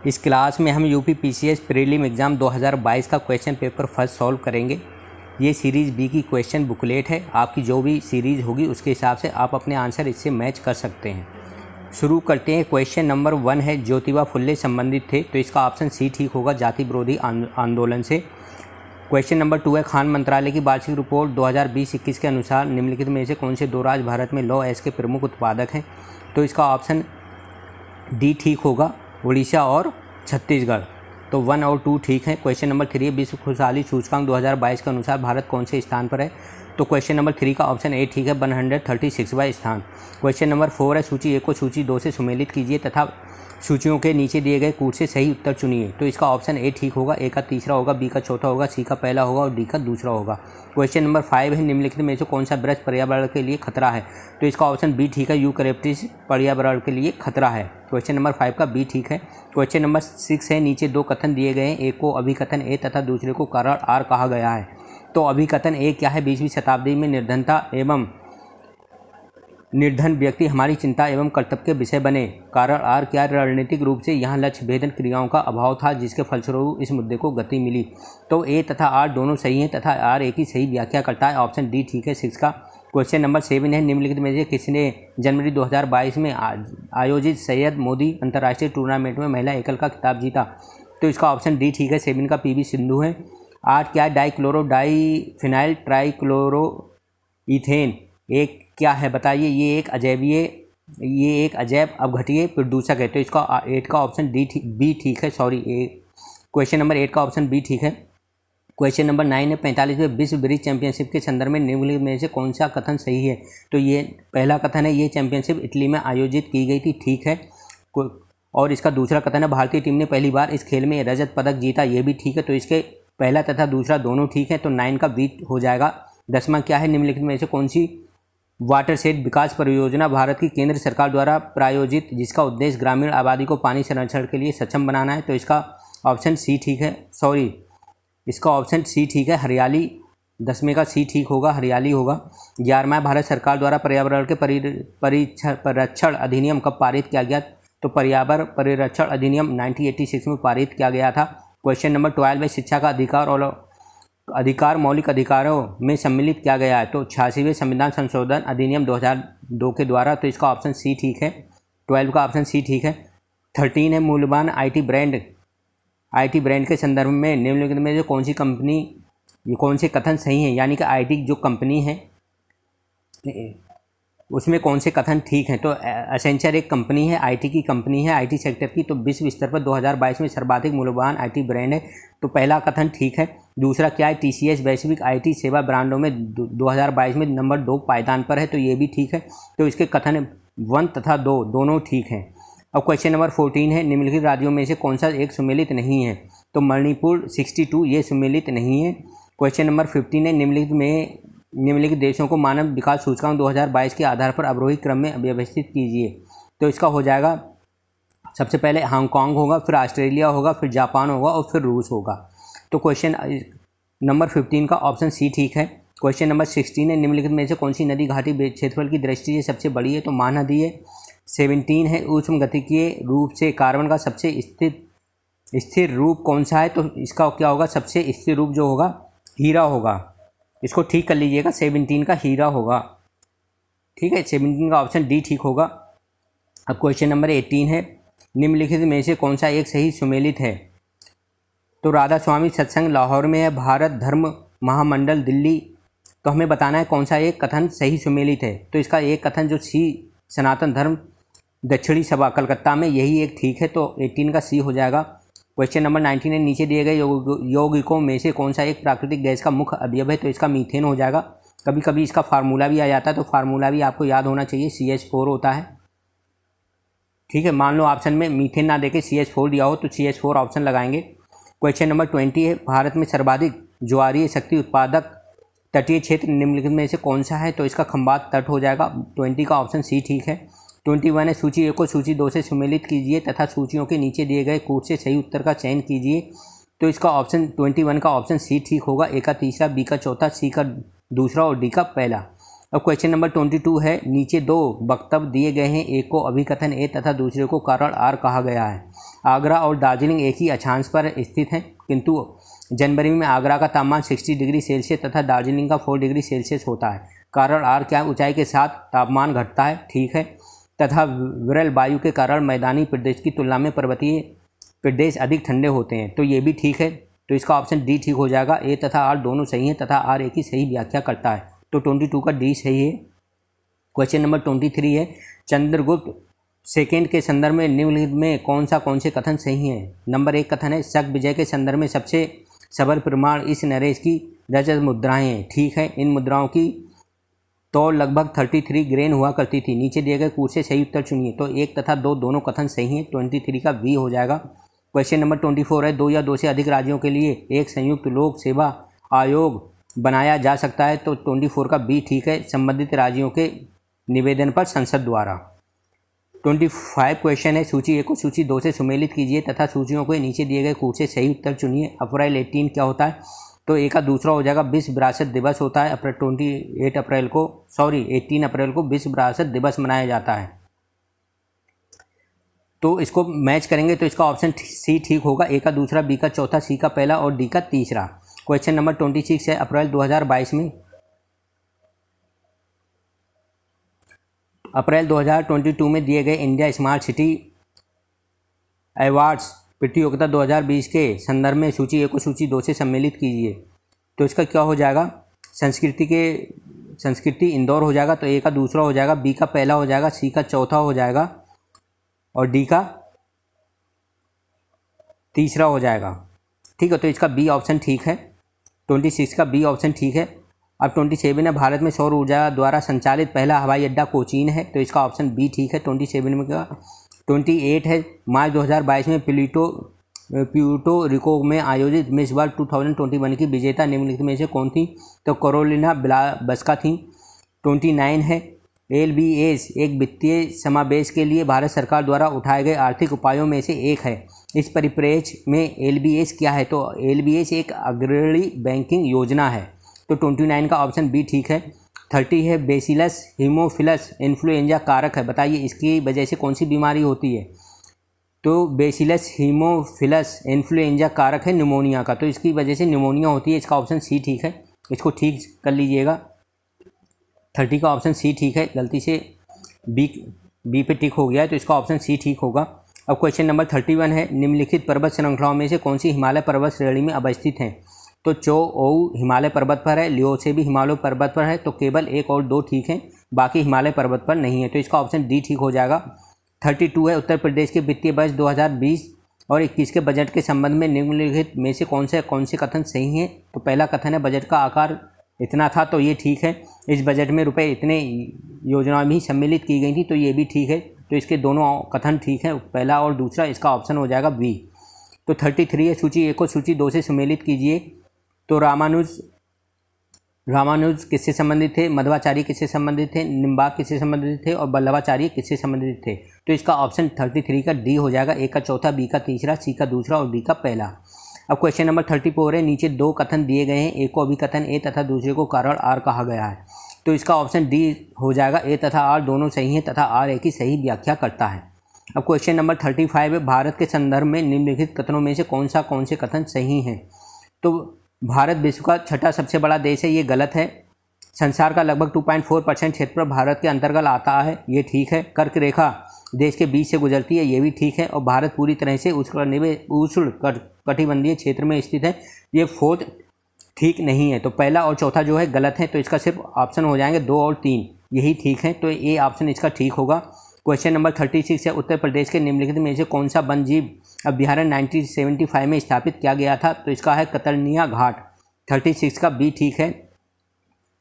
इस क्लास में हम यूपी पीसीएस प्रीलिम एग्ज़ाम 2022 का क्वेश्चन पेपर फर्स्ट सॉल्व करेंगे। ये सीरीज़ बी की क्वेश्चन बुकलेट है। आपकी जो भी सीरीज़ होगी उसके हिसाब से आप अपने आंसर इससे मैच कर सकते हैं। शुरू करते हैं। क्वेश्चन नंबर 1 है, ज्योतिबा फुल्ले संबंधित थे, तो इसका ऑप्शन सी ठीक होगा, जाति विरोधी आंदोलन से। क्वेश्चन नंबर 2 है, खान मंत्रालय की वार्षिक रिपोर्ट 2020-21 के अनुसार निम्नलिखित में से कौन से दो राज्य भारत में लौह अयस्क के प्रमुख उत्पादक हैं, तो इसका ऑप्शन डी ठीक होगा, उड़ीसा और छत्तीसगढ़। तो 1 और 2 ठीक है। क्वेश्चन नंबर 3 है, विश्व खुशहाली सूचकांक 2022 के अनुसार भारत कौन से स्थान पर है, तो क्वेश्चन नंबर 3 का ऑप्शन ए ठीक है, 136वां स्थान। क्वेश्चन नंबर 4 है, सूची 1 को सूची 2 से सुमेलित कीजिए तथा सूचियों के नीचे दिए गए कूट से सही उत्तर चुनिए, तो इसका ऑप्शन ए ठीक होगा, ए का तीसरा होगा, बी का चौथा होगा, सी का पहला होगा और डी का दूसरा होगा। क्वेश्चन नंबर 5 है, निम्नलिखित में से कौन सा वृक्ष पर्यावरण के लिए खतरा है, तो इसका ऑप्शन बी ठीक है, यूकैलिप्टस पर्यावरण के लिए खतरा है। क्वेश्चन नंबर 5 का बी ठीक है। क्वेश्चन नंबर 6 है, नीचे दो कथन दिए गए हैं, एक को अभिकथन ए तथा दूसरे को कारण आर कहा गया है, तो अभिकथन ए क्या है, 20वीं शताब्दी में निर्धनता एवं निर्धन व्यक्ति हमारी चिंता एवं कर्तव्य के विषय बने। कारण आर क्या, रणनीतिक रूप से यहाँ लक्ष्य भेदन क्रियाओं का अभाव था जिसके फलस्वरूप इस मुद्दे को गति मिली, तो ए तथा आर दोनों सही हैं तथा आर ए की सही व्याख्या करता है, ऑप्शन डी ठीक है 6 का। क्वेश्चन नंबर 7 है, निम्नलिखित में से किसने जनवरी 2022 में आयोजित सैयद मोदी अंतर्राष्ट्रीय टूर्नामेंट में महिला एकल का खिताब जीता, तो इसका ऑप्शन डी ठीक है, 7 का पीवी सिंधु है। आर क्या, डाइक्लोरो डाइफिनाइल ट्राइक्लोरो इथेन एक क्या है बताइए, ये एक अजैव अपघटीय प्रदूषक है, तो इसका 8 का ऑप्शन बी ठीक है, सॉरी क्वेश्चन नंबर 8 का ऑप्शन बी ठीक है। क्वेश्चन नंबर 9 है, 45वें विश्व ब्रिज चैंपियनशिप के संदर्भ में निम्नलिखित में से कौन सा कथन सही है, तो ये पहला कथन है, ये चैंपियनशिप इटली में आयोजित की गई थी, ठीक है। और इसका दूसरा कथन है, भारतीय टीम ने पहली बार इस खेल में रजत पदक जीता, ये भी ठीक है, तो इसके पहला तथा दूसरा दोनों ठीक है, तो 9 का बी हो जाएगा। 10वां क्या है, निम्नलिखित में से कौन सी वाटरशेड विकास परियोजना भारत की केंद्र सरकार द्वारा प्रायोजित जिसका उद्देश्य ग्रामीण आबादी को पानी संरक्षण के लिए सक्षम बनाना है, तो इसका ऑप्शन सी ठीक है, सॉरी इसका ऑप्शन सी ठीक है, हरियाली। 10वें का सी ठीक होगा, हरियाली होगा। 11वां, भारत सरकार द्वारा पर्यावरण के परिरक्षण अधिनियम कब पारित किया गया, तो पर्यावरण परिरक्षण अधिनियम 1986 में पारित किया गया था। क्वेश्चन नंबर 12 में शिक्षा का अधिकार मौलिक अधिकारों में सम्मिलित किया गया है, तो 86वें संविधान संशोधन अधिनियम 2002 के द्वारा, तो इसका ऑप्शन सी ठीक है, 12 का ऑप्शन सी ठीक है। 13 है, मूल्यवान आईटी ब्रांड के संदर्भ में निम्नलिखित में जो कौन सी कंपनी, ये कौन से कथन सही हैं, यानी कि आईटी जो कंपनी है उसमें कौन से कथन ठीक हैं, तो एसेंचर एक कंपनी है, आईटी की कंपनी है, आईटी सेक्टर की, तो विश्व स्तर पर 2022 में सर्वाधिक मूल्यवान आईटी ब्रांड है, तो पहला कथन ठीक है। दूसरा क्या है, टीसीएस वैश्विक आईटी सेवा ब्रांडों में 2022 में नंबर 2 पायदान पर है, तो ये भी ठीक है, तो इसके कथन 1 तथा 2 दोनों ठीक हैं। अब क्वेश्चन नंबर 14 है, निम्नलिखित राज्यों में से कौन सा एक सुमेलित नहीं है, तो मणिपुर 62 ये सुमेलित नहीं है। क्वेश्चन नंबर 15 है, निम्नलिखित देशों को मानव विकास सूचकांक 2022 के आधार पर अवरोही क्रम में व्यवस्थित कीजिए, तो इसका हो जाएगा, सबसे पहले हांगकांग होगा, फिर ऑस्ट्रेलिया होगा, फिर जापान होगा और फिर रूस होगा, तो क्वेश्चन नंबर 15 का ऑप्शन सी ठीक है। क्वेश्चन नंबर 16 है, निम्नलिखित में से कौन सी नदी घाटी क्षेत्रफल की दृष्टि से सबसे बड़ी है, तो महानदी है। 17 है, ऊष्म गतिकीय रूप से कार्बन का सबसे स्थिर रूप कौन सा है, तो इसका क्या होगा, सबसे स्थिर रूप जो होगा हीरा होगा, इसको ठीक कर लीजिएगा, 17 का हीरा होगा, ठीक है, 17 का ऑप्शन डी ठीक होगा। अब क्वेश्चन नंबर 18 है, निम्नलिखित में से कौन सा एक सही सुमेलित है, तो राधा स्वामी सत्संग लाहौर में है, भारत धर्म महामंडल दिल्ली, तो हमें बताना है कौन सा एक कथन सही सुमेलित है, तो इसका एक कथन जो सी सनातन धर्म दक्षिणी सभा कलकत्ता में, यही एक ठीक है, तो 18 का सी हो जाएगा। क्वेश्चन नंबर 19 है, नीचे दिए गए यौगिकों में से कौन सा एक प्राकृतिक गैस का मुख्य अवयव है, तो इसका मीथेन हो जाएगा। कभी कभी इसका फार्मूला भी आ जाता है, तो फार्मूला भी आपको याद होना चाहिए, CH4 होता है, ठीक है। मान लो ऑप्शन में मीथेन ना देके CH4 दिया हो तो CH4 ऑप्शन लगाएंगे। क्वेश्चन नंबर 20 है, भारत में सर्वाधिक ज्वारीय शक्ति उत्पादक तटीय क्षेत्र निम्नलिखित में से कौन सा है, तो इसका खंबात तट हो जाएगा, 20 का ऑप्शन सी ठीक है। 21 है, सूची 1 को सूची 2 से सुमेलित कीजिए तथा सूचियों के नीचे दिए गए कूट से सही उत्तर का चयन कीजिए, तो इसका ऑप्शन 21 का ऑप्शन सी ठीक होगा, ए का तीसरा, बी का चौथा, सी का दूसरा और डी का पहला। अब क्वेश्चन नंबर 22 है, नीचे दो वक्तव्य दिए गए हैं, एक को अभिकथन ए तथा दूसरे को कारण आर कहा गया है। आगरा और दार्जिलिंग एक ही अक्षांश पर स्थित हैं, किंतु जनवरी में आगरा का तापमान 60 डिग्री सेल्सियस तथा दार्जिलिंग का 4 डिग्री सेल्सियस होता है। कारण आर क्या, ऊंचाई के साथ तापमान घटता है, ठीक है, तथा विरल वायु के कारण मैदानी प्रदेश की तुलना में पर्वतीय प्रदेश अधिक ठंडे होते हैं, तो ये भी ठीक है। तो इसका ऑप्शन डी ठीक हो जाएगा। ए तथा आर दोनों सही हैं तथा आर एक ही सही व्याख्या करता है, तो 22 का डी सही है। क्वेश्चन नंबर 23 है, चंद्रगुप्त सेकेंड के संदर्भ में निम्नलिखित में कौन से कथन सही हैं। नंबर 1 कथन है, शक विजय के संदर्भ में सबसे सबल प्रमाण इस नरेश की रजत मुद्राएं हैं, ठीक है। इन मुद्राओं की तौल लगभग 33 ग्रेन हुआ करती थी। नीचे दिए गए कूट से सही उत्तर चुनिए, तो 1 तथा 2 दोनों कथन सही हैं। 23 का बी हो जाएगा। क्वेश्चन नंबर 24 है, 2 या 2 से अधिक राज्यों के लिए एक संयुक्त लोक सेवा आयोग बनाया जा सकता है, तो 24 का बी ठीक है, संबंधित राज्यों के निवेदन पर संसद द्वारा। 25 क्वेश्चन है, सूची 1 को सूची 2 से सुमेलित कीजिए तथा सूचियों को नीचे दिए गए कूट से सही उत्तर चुनिए। अप्रैल 18 क्या होता है, तो ए का दूसरा हो जाएगा, विश्व विरासत दिवस होता है। 18 अप्रैल को विश्व विरासत दिवस मनाया जाता है। तो इसको मैच करेंगे तो इसका ऑप्शन सी ठीक होगा। ए का दूसरा, बी का चौथा, सी का पहला और डी का तीसरा। क्वेश्चन नंबर 26 है, अप्रैल 2022 में दिए गए इंडिया स्मार्ट सिटी अवार्ड्स प्रतियोगिता 2020 के संदर्भ में सूची 1 को सूची 2 से सम्मिलित कीजिए। तो इसका क्या हो जाएगा, संस्कृति इंदौर हो जाएगा, तो ए का दूसरा हो जाएगा, बी का पहला हो जाएगा, सी का चौथा हो जाएगा और डी का तीसरा हो जाएगा, ठीक है। तो इसका बी ऑप्शन ठीक है। 26 का बी ऑप्शन ठीक है। अब 27 है, भारत में सौर ऊर्जा द्वारा संचालित पहला हवाई अड्डा कोचीन है, तो इसका ऑप्शन बी ठीक है। 27 में का 28 है, मार्च 2022 में प्यूर्टो रिको में आयोजित मिस वर्ल्ड 2021 की विजेता निम्नलिखित में से कौन थी, तो कैरोलिना ब्लाबस्का थी। 29 है, LBS एक वित्तीय समावेश के लिए भारत सरकार द्वारा उठाए गए आर्थिक उपायों में से एक है। इस परिप्रेक्ष्य में LBS क्या है, तो LBS एक अग्रणी बैंकिंग योजना है, तो 29 का ऑप्शन बी ठीक है। 30 है, बेसिलस हीमोफिलस इन्फ्लुएंजा कारक है, बताइए इसकी वजह से कौन सी बीमारी होती है, तो बेसिलस हीमोफिलस इन्फ्लुएंजा कारक है निमोनिया का, तो इसकी वजह से निमोनिया होती है। इसका ऑप्शन सी ठीक है, इसको ठीक कर लीजिएगा। 30 का ऑप्शन सी ठीक है, गलती से बी पे टिक हो गया है, तो इसका ऑप्शन सी ठीक होगा। अब क्वेश्चन नंबर 31 है, निम्नलिखित पर्वत श्रृंखलाओं में से कौन सी हिमालय पर्वत श्रेणी में अवस्थित हैं, तो चोओऊ हिमालय पर्वत पर है, लियोसे भी हिमालय पर्वत पर है, तो केवल 1 और 2 ठीक हैं, बाकी हिमालय पर्वत पर नहीं है, तो इसका ऑप्शन डी ठीक हो जाएगा। 32 है, उत्तर प्रदेश के वित्तीय वर्ष 2020 और 21 के बजट के संबंध में निम्नलिखित में से कौन से कथन सही हैं, तो पहला कथन है, बजट का आकार इतना था, तो ये ठीक है। इस बजट में रुपए इतने योजनाएं भी सम्मिलित की गई थी, तो ये भी ठीक है, तो इसके दोनों कथन ठीक है, पहला और दूसरा। इसका ऑप्शन हो जाएगा बी। तो 33 है, सूची 1 को सूची 2 से सुमेलित कीजिए, तो रामानुज किससे संबंधित थे, मध्वाचार्य किससे संबंधित थे, निम्बार्क किससे संबंधित थे और वल्लभाचार्य किससे संबंधित थे, तो इसका ऑप्शन 33 का डी हो जाएगा। ए का चौथा, बी का तीसरा, सी का दूसरा और डी का पहला। अब क्वेश्चन नंबर 34 है, नीचे 2 कथन दिए गए हैं, एक को अभिकथन ए तथा दूसरे को कारण आर कहा गया है, तो इसका ऑप्शन डी हो जाएगा। ए तथा आर दोनों सही हैं तथा आर एक ही सही व्याख्या करता है। अब क्वेश्चन नंबर 35 है, भारत के संदर्भ में निम्नलिखित कथनों में से कौन से कथन सही हैं, तो भारत विश्व का छठा सबसे बड़ा देश है, ये गलत है। संसार का लगभग 2.4% क्षेत्र भारत के अंतर्गत आता है, ये ठीक है। कर्क रेखा देश के बीच से गुजरती है, ये भी ठीक है। और भारत पूरी तरह से उष्ण कटिबंधीय क्षेत्र में स्थित है, ये फोर्थ ठीक नहीं है। तो पहला और चौथा जो है गलत है, तो इसका सिर्फ ऑप्शन हो जाएंगे 2 और 3, यही ठीक है, तो ए ऑप्शन इसका ठीक होगा। क्वेश्चन नंबर 36 है, उत्तर प्रदेश के निम्नलिखित में से कौन सा वन जीव अभ्यारण्य 1975 में स्थापित किया गया था, तो इसका है कतरनिया घाट। 36 का बी ठीक है।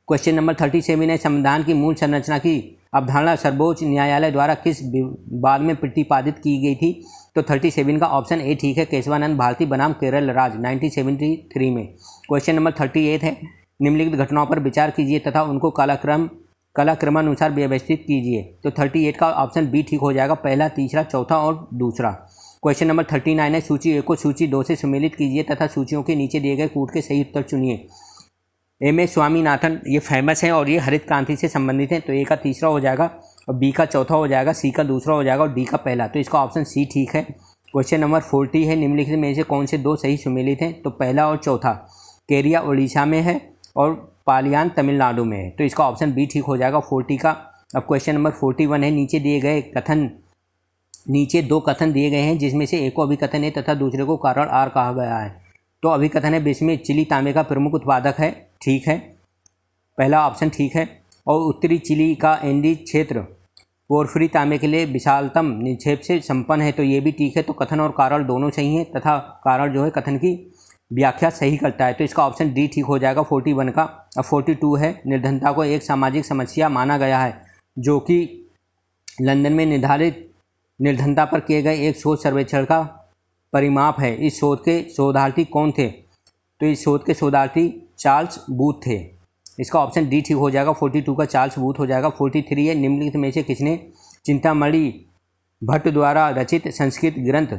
क्वेश्चन नंबर 37 है, संविधान की मूल संरचना की अवधारणा सर्वोच्च न्यायालय द्वारा किस विवाद में प्रतिपादित की गई थी, तो 37 का ऑप्शन ए ठीक है, केशवानंद भारती बनाम केरल राज्य 1973 में। क्वेश्चन नंबर 38 है, निम्नलिखित घटनाओं पर विचार कीजिए तथा उनको कालक्रमानुसार व्यवस्थित कीजिए, तो 38 का ऑप्शन बी ठीक हो जाएगा, पहला, तीसरा, चौथा और दूसरा। क्वेश्चन नंबर 39 है, सूची 1 को सूची 2 से सुमेलित कीजिए तथा सूचियों के नीचे दिए गए कूट के सही उत्तर चुनिए। MS स्वामीनाथन, ये फेमस हैं और ये हरित क्रांति से संबंधित हैं। तो ए का तीसरा हो जाएगा और बी का चौथा हो जाएगा, सी का दूसरा हो जाएगा और डी का पहला। तो इसका ऑप्शन सी ठीक है। क्वेश्चन नंबर 40 है, निम्नलिखित में से कौन से दो सही सुमेलित हैं? तो पहला और चौथा, केरिया उड़ीसा में है और पालियान तमिलनाडु में है। तो इसका ऑप्शन बी ठीक हो जाएगा 40 का। अब क्वेश्चन नंबर 41 है, नीचे दो कथन दिए गए हैं जिसमें से एक को अभिकथन है तथा दूसरे को कारण आर कहा गया है। तो अभिकथन है, विश्व में चिली तांबे का प्रमुख उत्पादक है, ठीक है, पहला ऑप्शन ठीक है। और उत्तरी चिली का एंडीज क्षेत्र पोर्फिरी तांबे के लिए विशालतम निक्षेप से संपन्न है, तो ये भी ठीक है। तो कथन और कारण दोनों सही हैं तथा कारण जो है कथन की व्याख्या सही करता है। तो इसका ऑप्शन डी ठीक हो जाएगा 41 का। अब 42 है, निर्धनता को एक सामाजिक समस्या माना गया है जो कि लंदन में निर्धारित निर्धनता पर किए गए एक शोध सर्वेक्षण का परिमाप है। इस शोध के शोधार्थी कौन थे? तो इस शोध के शोधार्थी चार्ल्स बूथ थे। इसका ऑप्शन डी ठीक हो जाएगा 42 का, चार्ल्स बूथ हो जाएगा। 43 है, निम्नलिखित में से किसने चिंतामणि भट्ट द्वारा रचित संस्कृत ग्रंथ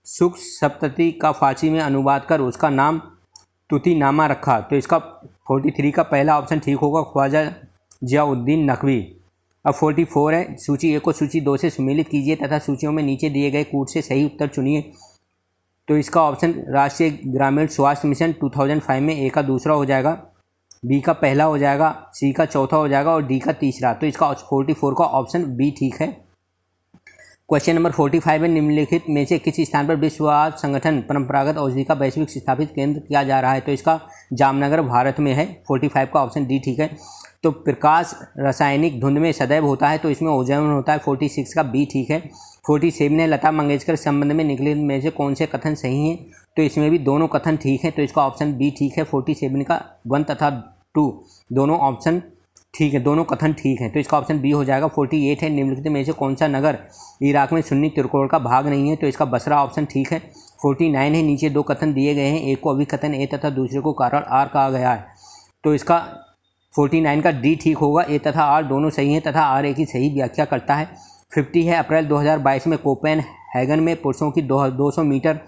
सुख सप्तति का फारसी में अनुवाद कर उसका नाम तुतीनामा रखा? तो इसका 43 का पहला ऑप्शन ठीक होगा, ख्वाजा जियाउद्दीन नकवी। अब 44 है, सूची 1 को सूची 2 से सम्मिलित कीजिए तथा सूचियों में नीचे दिए गए कूट से सही उत्तर चुनिए। तो इसका ऑप्शन राष्ट्रीय ग्रामीण स्वास्थ्य मिशन 2005 में ए का दूसरा हो जाएगा, बी का पहला हो जाएगा, सी का चौथा हो जाएगा और डी का तीसरा। तो इसका 44 का ऑप्शन बी ठीक है। क्वेश्चन नंबर 45 है, निम्नलिखित में से किसी स्थान पर विश्व स्वास्थ्य संगठन परंपरागत औषधि का वैश्विक स्थापित केंद्र किया जा रहा है? तो इसका जामनगर भारत में है। 45 का ऑप्शन डी ठीक है। तो प्रकाश रासायनिक धुंध में सदैव होता है, तो इसमें ओजोन होता है। 46 का बी ठीक है। 47 है, लता मंगेशकर संबंध में निकले में से कौन से कथन सही हैं? तो इसमें भी दोनों कथन ठीक हैं, तो इसका ऑप्शन बी ठीक है। 47 का 1 तथा 2 दोनों ऑप्शन ठीक है, दोनों कथन ठीक हैं, तो इसका ऑप्शन बी हो जाएगा। 48 है, निम्नलिखित में से कौन सा नगर इराक में सुन्नी त्रिकोण का भाग नहीं है? तो इसका बसरा ऑप्शन ठीक है। 49 है, नीचे दो कथन दिए गए हैं, एक को अभिकथन ए तथा दूसरे को कारण आर कहा गया है। तो इसका 49 का डी ठीक होगा, ए तथा आर दोनों सही हैं तथा आर ए की सही व्याख्या करता है। 50 है, अप्रैल 2022 में कोपेनहेगन में पुरुषों की 200 मीटर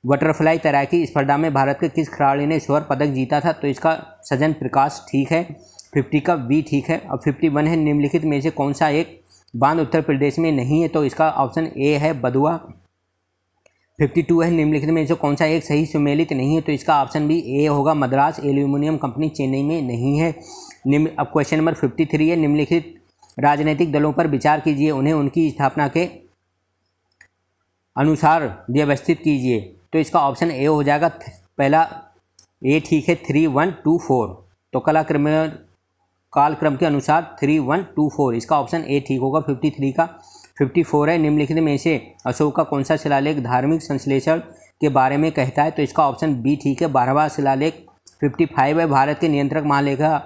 बटरफ्लाई तैराकी स्पर्धा में भारत के किस खिलाड़ी ने स्वर्ण पदक जीता था? तो इसका सजन प्रकाश ठीक है। 50 का बी ठीक है। अब 51 है, निम्नलिखित में से कौन सा एक बांध उत्तर प्रदेश में नहीं है? तो इसका ऑप्शन ए है बदुआ। 52 है, निम्नलिखित में से कौन सा एक सही सुमेलित नहीं है? तो इसका ऑप्शन भी ए होगा, मद्रास एल्यूमिनियम कंपनी चेन्नई में नहीं है। अब क्वेश्चन नंबर 53 है, निम्नलिखित राजनीतिक दलों पर विचार कीजिए, उन्हें उनकी स्थापना के अनुसार व्यवस्थित कीजिए। तो इसका ऑप्शन ए हो जाएगा, पहला ए ठीक है, 3, 1, 2, 4। तो कालक्रम के अनुसार 3, 1, 2, 4, इसका ऑप्शन ए ठीक होगा। 53 का 54 है, निम्नलिखित में से अशोक का कौन सा शिलालेख धार्मिक संश्लेषण के बारे में कहता है? तो इसका ऑप्शन बी ठीक है, 12वां शिलालेख। 55 है, भारत के नियंत्रक महालेखा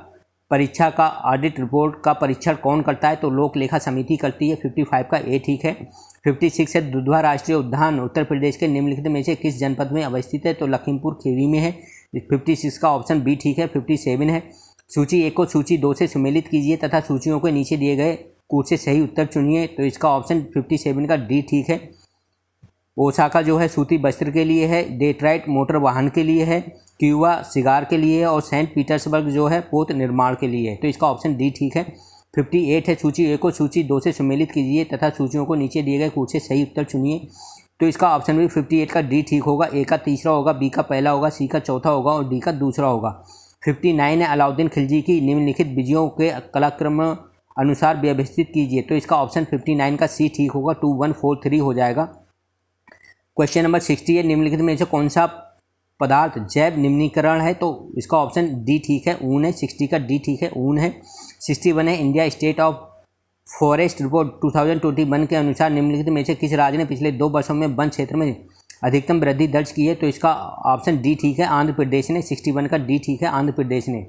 परीक्षा का ऑडिट रिपोर्ट का परीक्षण कौन करता है? तो लोक लेखा समिति करती है। 55 का ए ठीक है। 56 है, दुधवा राष्ट्रीय उद्यान उत्तर प्रदेश के निम्नलिखित में से किस जनपद में अवस्थित है? तो लखीमपुर खीरी में है। 56 का ऑप्शन बी ठीक है। 57 है, सूची 1 को सूची 2 से सम्मिलित कीजिए तथा सूचियों के नीचे दिए गए कूट से सही उत्तर चुनिए। तो इसका ऑप्शन 57 का डी ठीक है। ओसाका जो है सूती वस्त्र के लिए है, डेट्राइट मोटर वाहन के लिए है, क्यूबा सिगार के लिए है और सेंट पीटर्सबर्ग जो है पोत निर्माण के लिए है। तो इसका ऑप्शन डी ठीक है। 58 है, सूची 1 को सूची 2 से सम्मिलित कीजिए तथा सूचियों को नीचे दिए गए कूट से सही उत्तर चुनिए। तो इसका ऑप्शन भी 58 का डी ठीक होगा, ए का तीसरा होगा, बी का पहला होगा, सी का चौथा होगा और डी का दूसरा होगा। 59 है, अलाउद्दीन खिलजी की निम्नलिखित विजयों के कलाक्रम अनुसार व्यवस्थित कीजिए। तो इसका ऑप्शन 59 का सी ठीक होगा, 2, 1, 4, 3 हो जाएगा। क्वेश्चन नंबर 60 है, निम्नलिखित में से कौन सा पदार्थ जैव निम्नीकरण है? तो इसका ऑप्शन डी ठीक है, ऊन है। 60 का डी ठीक है, ऊन है। 61 है, India state of forest report 2021 के अनुसार निम्नलिखित में से किस राज्य ने पिछले 2 वर्षों में वन क्षेत्र में अधिकतम वृद्धि दर्ज की है? तो इसका ऑप्शन डी ठीक है, आंध्र प्रदेश ने। 61 का डी ठीक है, आंध्र प्रदेश ने।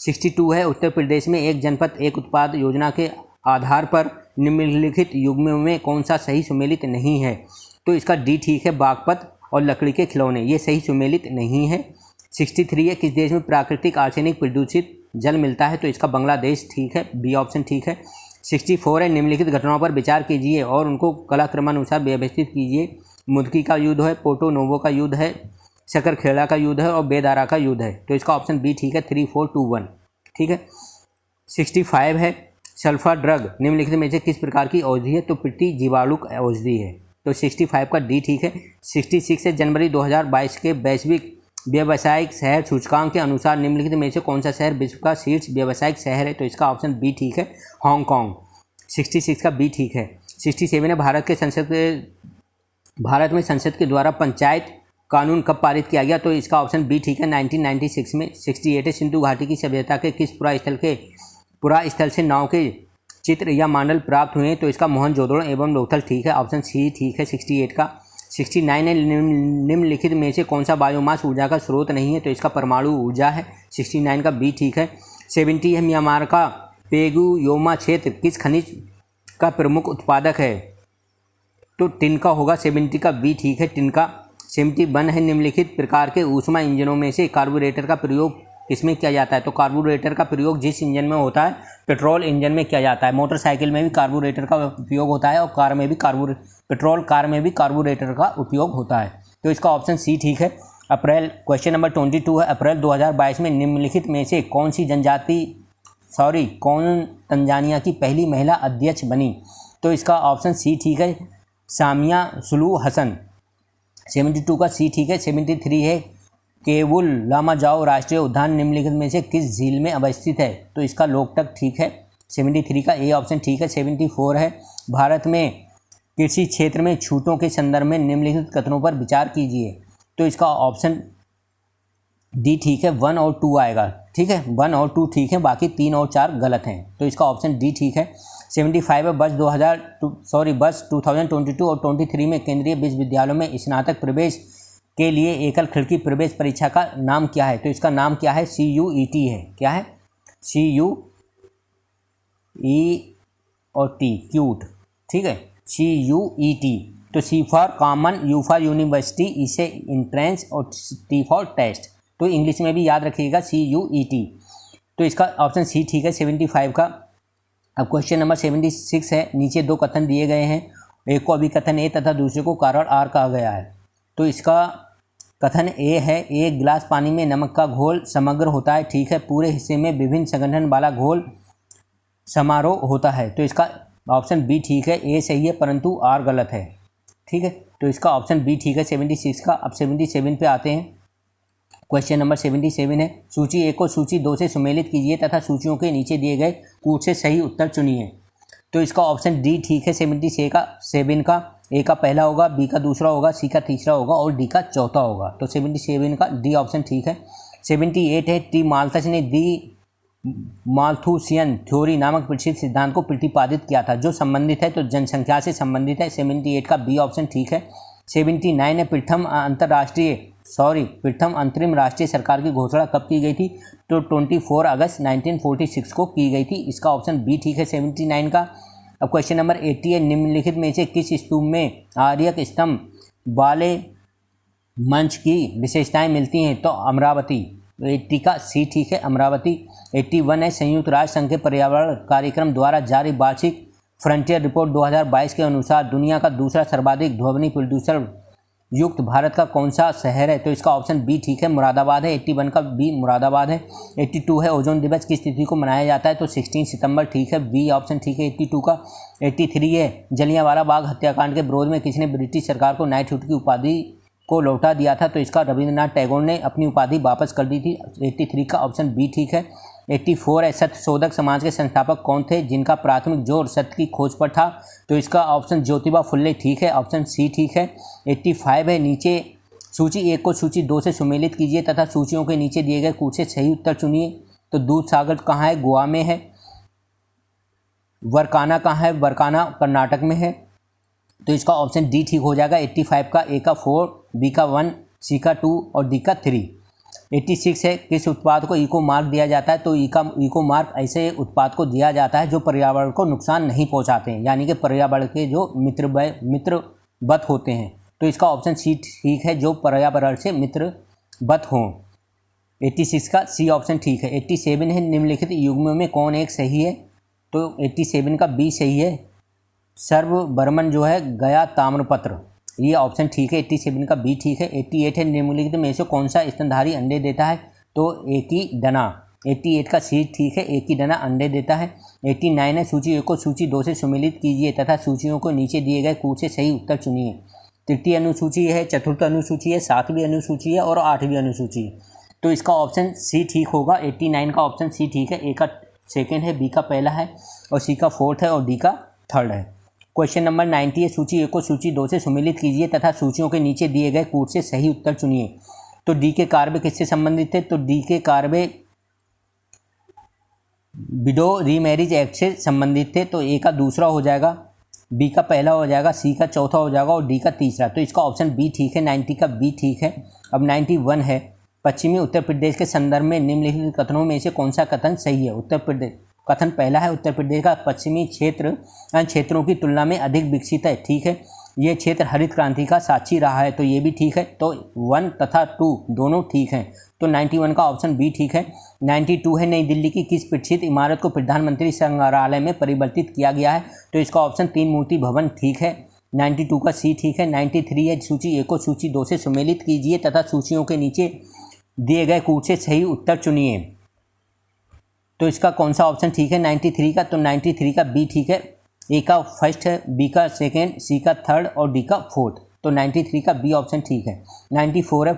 62 है, उत्तर प्रदेश में एक जनपद एक उत्पाद योजना के आधार पर निम्नलिखित युग्मों में कौन सा सही सुमेलित नहीं है? तो इसका डी ठीक है, बागपत और लकड़ी के खिलौने, ये सही सुमेलित नहीं है। 63 है, किस देश में प्राकृतिक आर्सेनिक प्रदूषित जल मिलता है? तो इसका बांग्लादेश ठीक है, बी ऑप्शन ठीक है। 64 है, निम्नलिखित घटनाओं पर विचार कीजिए और उनको कलाक्रमानुसार व्यवस्थित कीजिए। मुदकी का युद्ध है, पोर्टो नोवो का युद्ध है, शकरखेड़ा का युद्ध है और बेदारा का युद्ध है। तो इसका ऑप्शन बी ठीक है, 3, 4, 2, 1। ठीक है। 65 है, सल्फा ड्रग निम्नलिखित में से किस प्रकार की औषधि है? तो प्रतिजीवाणुक औषधि है। तो 65 का डी ठीक है। 66 है, जनवरी 2022 के वैश्विक व्यावसायिक शहर सूचकांक के अनुसार निम्नलिखित में से कौन सा शहर विश्व का शीर्ष व्यावसायिक शहर है? तो इसका ऑप्शन बी ठीक है, हांगकांग। 66 का बी ठीक है। 67 है, भारत में संसद के द्वारा पंचायत कानून कब पारित किया गया? तो इसका ऑप्शन बी ठीक है, 1996 में। 68 है, सिंधु घाटी की सभ्यता के किस पुरास्थल से नाव के चित्र या मॉडल प्राप्त हुए? तो इसका मोहनजोदड़ो एवं लोथल ठीक है, ऑप्शन सी ठीक है 68 का। 69 है, निम्नलिखित में से कौन सा बायोमास ऊर्जा का स्रोत नहीं है? तो इसका परमाणु ऊर्जा है। 69 का बी ठीक है। 70 है, म्यांमार का पेगुयोमा क्षेत्र किस खनिज का प्रमुख उत्पादक है? तो टिनका होगा। 70 का बी ठीक है, टिनका। 71 है, निम्नलिखित प्रकार के ऊष्मा इंजनों में से कार्बोरेटर का प्रयोग किसमें किया जाता है? तो कार्बोरेटर का प्रयोग जिस इंजन में होता है, पेट्रोल इंजन में किया जाता है। मोटरसाइकिल में भी कार्बोरेटर का उपयोग होता है और कार में भी पेट्रोल कार में भी कार्बोरेटर का उपयोग होता है। तो इसका ऑप्शन सी ठीक है। क्वेश्चन नंबर 22 है, अप्रैल 2022 में निम्नलिखित में से कौन तंजानिया की पहली महिला अध्यक्ष बनी? तो इसका ऑप्शन सी ठीक है, सामिया सुलू हसन। 72 का सी ठीक है। 73 है, केवुल लामाजाओ राष्ट्रीय उद्यान निम्नलिखित में से किस झील में अवस्थित है? तो इसका लोकटक ठीक है। 73 का ए ऑप्शन ठीक है। 74 है, भारत में कृषि क्षेत्र में छूटों के संदर्भ में निम्नलिखित कथनों पर विचार कीजिए। तो इसका ऑप्शन डी ठीक है, 1 और 2 आएगा। ठीक है, 1 और 2 ठीक है, बाकी 3 और 4 गलत हैं। तो इसका ऑप्शन डी ठीक है। 75 है, वर्ष 2022 और 23 में केंद्रीय विश्वविद्यालयों में स्नातक प्रवेश के लिए एकल खिड़की प्रवेश परीक्षा का नाम क्या है? तो इसका नाम क्या है? CUET है। क्या है? CUE और T क्यूट। ठीक है, CUET। तो C for common, U for university, E से इंट्रेंस और T फॉर टेस्ट। तो इंग्लिश में भी याद रखिएगा CUET। तो इसका ऑप्शन सी ठीक है 75 का। अब क्वेश्चन नंबर 76 है, नीचे दो कथन दिए गए हैं, एक को अभिकथन ए तथा दूसरे को कारण आर कहा गया है। तो इसका कथन ए है, एक गिलास पानी में नमक का घोल समग्र होता है। ठीक है, पूरे हिस्से में विभिन्न संगठन वाला घोल समारोह होता है। तो इसका ऑप्शन बी ठीक है, ए सही है परंतु आर गलत है। ठीक है, तो इसका ऑप्शन बी ठीक है 76 का। अब 77 पे आते हैं। क्वेश्चन नंबर 77 है, सूची ए को सूची 2 से सुमेलित कीजिए तथा सूचियों के नीचे दिए गए कूट से सही उत्तर चुनिए। तो इसका ऑप्शन डी ठीक है 77 का। ए का पहला होगा, बी का दूसरा होगा, सी का तीसरा होगा और डी का चौथा होगा। तो 77 का डी ऑप्शन ठीक है। 78 है, टी माल्थस ने दी माल्थुसियन थ्योरी नामक प्रसिद्ध सिद्धांत को प्रतिपादित किया था, जो संबंधित है तो जनसंख्या से संबंधित है। 78 का बी ऑप्शन ठीक है। 79 है, प्रथम अंतरिम राष्ट्रीय सरकार की घोषणा कब की गई थी? तो 24 अगस्त 1946 को की गई थी। इसका ऑप्शन बी ठीक है 79 का। अब क्वेश्चन नंबर 80 है, निम्नलिखित में से किस स्तूप में आर्यक स्तंभ वाले मंच की विशेषताएं मिलती हैं? तो अमरावती। 80 का सी ठीक है, अमरावती। 81 है, संयुक्त राष्ट्र संघ के पर्यावरण कार्यक्रम द्वारा जारी वार्षिक फ्रंटियर रिपोर्ट 2022 के अनुसार दुनिया का दूसरा सर्वाधिक ध्वनि प्रदूषण युक्त भारत का कौन सा शहर है? तो इसका ऑप्शन बी ठीक है, मुरादाबाद है। 81 का बी मुरादाबाद है। 82 है, ओजोन दिवस किस तिथि को मनाया जाता है? तो 16 सितंबर ठीक है, बी ऑप्शन ठीक है 82 का। 83 है, जलियांवाला बाग हत्याकांड के विरोध में किसने ब्रिटिश सरकार को नाइटहुड की उपाधि को लौटा दिया था? तो इसका रविंद्रनाथ टैगोर ने अपनी उपाधि वापस कर दी थी। 83 का ऑप्शन बी ठीक है। 84 है, सत्यशोधक समाज के संस्थापक कौन थे जिनका प्राथमिक जोर सत्य की खोज पर था? तो इसका ऑप्शन ज्योतिबा फुल्ले ठीक है, ऑप्शन सी ठीक है। 85 है, नीचे सूची 1 को सूची 2 से सुमेलित कीजिए तथा सूचियों के नीचे दिए गए कूट से सही उत्तर चुनिए। तो दूध सागर कहाँ है? गोवा में है। वरकाना कहाँ है? वरकाना कर्नाटक में है। तो इसका ऑप्शन डी ठीक हो जाएगा। 85 का ए का 4, बी का 1, सी का 2 और डी का 3। 86 है, किस उत्पाद को इको मार्क दिया जाता है? तो इको मार्क ऐसे उत्पाद को दिया जाता है जो पर्यावरण को नुकसान नहीं पहुंचाते हैं, यानी कि पर्यावरण के जो मित्रवत होते हैं। तो इसका ऑप्शन सी ठीक है, जो पर्यावरण से मित्रवत हों। 86 का सी ऑप्शन ठीक है। 87 है, निम्नलिखित युग्मों में कौन एक सही है? तो 87 का बी सही है, सर्वबर्मन जो है गया ताम्रपत्र। ये ऑप्शन ठीक है। 87 का बी ठीक है। 88 है, निम्नलिखित में से कौन सा स्तनधारी अंडे देता है? तो एक ही डना। 88 का सी ठीक है, एक ही डना अंडे देता है। 89 है, सूची 1 को सूची 2 से सम्मिलित कीजिए तथा सूचियों को नीचे दिए गए कूट से सही उत्तर चुनिए। तृतीय अनुसूची है, चतुर्थ अनुसूची है, 7वीं अनुसूची है और 8वीं अनुसूची है। तो इसका ऑप्शन सी ठीक होगा। 89 का ऑप्शन सी ठीक है। ए का सेकेंड है, बी का पहला है और सी का फोर्थ है और डी का थर्ड है। क्वेश्चन नंबर 90 है, सूची 1 को सूची 2 से सम्मिलित कीजिए तथा सूचियों के नीचे दिए गए कूट से सही उत्तर चुनिए। तो डी के कार्य किससे संबंधित है? तो डी के कार्य विडो रीमैरिज एक्ट से संबंधित थे। तो ए का दूसरा हो जाएगा, बी का पहला हो जाएगा, सी का चौथा हो जाएगा और डी का तीसरा। तो इसका ऑप्शन बी ठीक है। 90 का बी ठीक है। अब 91 है, पश्चिमी उत्तर प्रदेश के संदर्भ में निम्नलिखित कथनों में से कौन सा कथन सही है? उत्तर प्रदेश कथन पहला है, उत्तर प्रदेश का पश्चिमी क्षेत्र अन्य क्षेत्रों की तुलना में अधिक विकसित है। ठीक है। ये क्षेत्र हरित क्रांति का साक्षी रहा है। तो ये भी ठीक है। तो 1 तथा 2 दोनों ठीक हैं। तो 91 का ऑप्शन बी ठीक है। 92 है, नई दिल्ली की किस प्रसिद्ध इमारत को प्रधानमंत्री संग्रहालय में परिवर्तित किया गया है? तो इसका ऑप्शन 3 मूर्ति भवन ठीक है। 92 का सी ठीक है। 93 है, सूची 1 को सूची 2 से सम्मिलित कीजिए तथा सूचियों के नीचे दिए गए कूट से सही उत्तर चुनिए। तो इसका कौन सा ऑप्शन ठीक है 93 का? तो 93 का बी ठीक है। ए का फर्स्ट है, बी का सेकेंड, सी का थर्ड और डी का फोर्थ। तो 93 का बी ऑप्शन ठीक है। 94 है,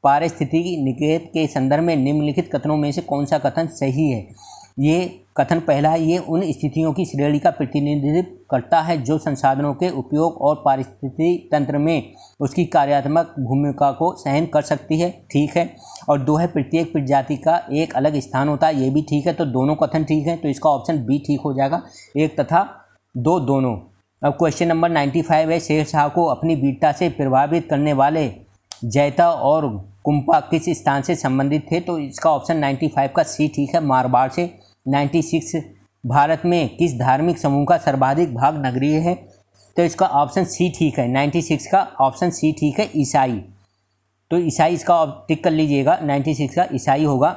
पारिस्थितिकी निकेत के संदर्भ में निम्नलिखित कथनों में से कौन सा कथन सही है? ये कथन पहला है, ये उन स्थितियों की श्रेणी का प्रतिनिधित्व करता है जो संसाधनों के उपयोग और पारिस्थितिकी तंत्र में उसकी कार्यात्मक भूमिका को सहन कर सकती है। ठीक है। और 2 है, प्रत्येक प्रजाति का एक अलग स्थान होता है। ये भी ठीक है। तो दोनों कथन ठीक है। तो इसका ऑप्शन बी ठीक हो जाएगा, 1 तथा 2 दोनों। अब क्वेश्चन नंबर 95 है, शेर शाह को अपनी वीरता से प्रभावित करने वाले जैता और कुंपा किस स्थान से संबंधित थे? तो इसका ऑप्शन 95 का सी ठीक है, मारवाड़ से। 96 भारत में किस धार्मिक समूह का सर्वाधिक भाग नगरीय है? तो इसका ऑप्शन सी ठीक है। 96 का ऑप्शन सी ठीक है, ईसाई। तो ईसाई इसका टिक कर लीजिएगा, 96 का ईसाई होगा।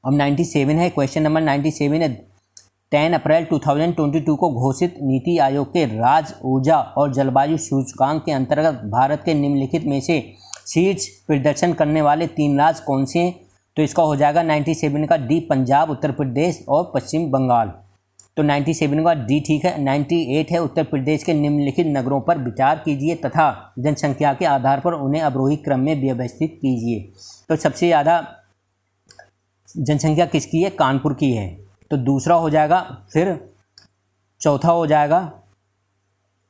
अब 97 है, क्वेश्चन नंबर 97 है, 10 अप्रैल 2022 को घोषित नीति आयोग के राज्य ऊर्जा और जलवायु सूचकांक के अंतर्गत भारत के निम्नलिखित में से शीर्ष प्रदर्शन करने वाले 3 राज्य कौन से हैं? तो इसका हो जाएगा 97 का डी, पंजाब, उत्तर प्रदेश और पश्चिम बंगाल। तो 97 का डी ठीक है। 98 है, उत्तर प्रदेश के निम्नलिखित नगरों पर विचार कीजिए तथा जनसंख्या के आधार पर उन्हें अवरोही क्रम में व्यवस्थित कीजिए। तो सबसे ज़्यादा जनसंख्या किसकी है? कानपुर की है। तो दूसरा हो जाएगा, फिर चौथा हो जाएगा।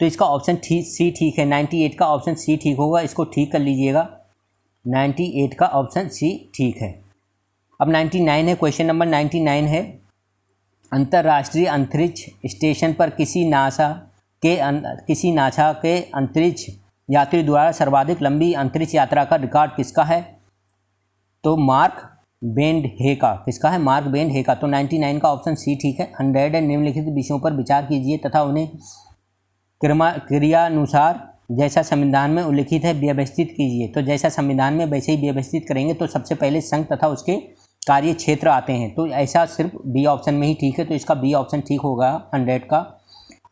तो इसका ऑप्शन सी ठीक है। 98 का ऑप्शन सी ठीक होगा, इसको ठीक कर लीजिएगा। 98 का ऑप्शन सी ठीक है। अब 99 है, क्वेश्चन नंबर 99 है, अंतर्राष्ट्रीय अंतरिक्ष स्टेशन पर किसी नासा के अंतरिक्ष यात्री द्वारा सर्वाधिक लंबी अंतरिक्ष यात्रा का रिकॉर्ड किसका है? तो मार्क बेंडहे का। किसका है? मार्क बेंडहे का। तो 99 का ऑप्शन सी ठीक है। 100 है, निम्नलिखित विषयों पर विचार कीजिए तथा उन्हें क्रियानुसार जैसा संविधान में उल्लिखित है व्यवस्थित कीजिए। तो जैसा संविधान में वैसे ही व्यवस्थित करेंगे। तो सबसे पहले संघ तथा उसके कार्य क्षेत्र आते हैं। तो ऐसा सिर्फ बी ऑप्शन में ही ठीक है। तो इसका बी ऑप्शन ठीक होगा 100 का।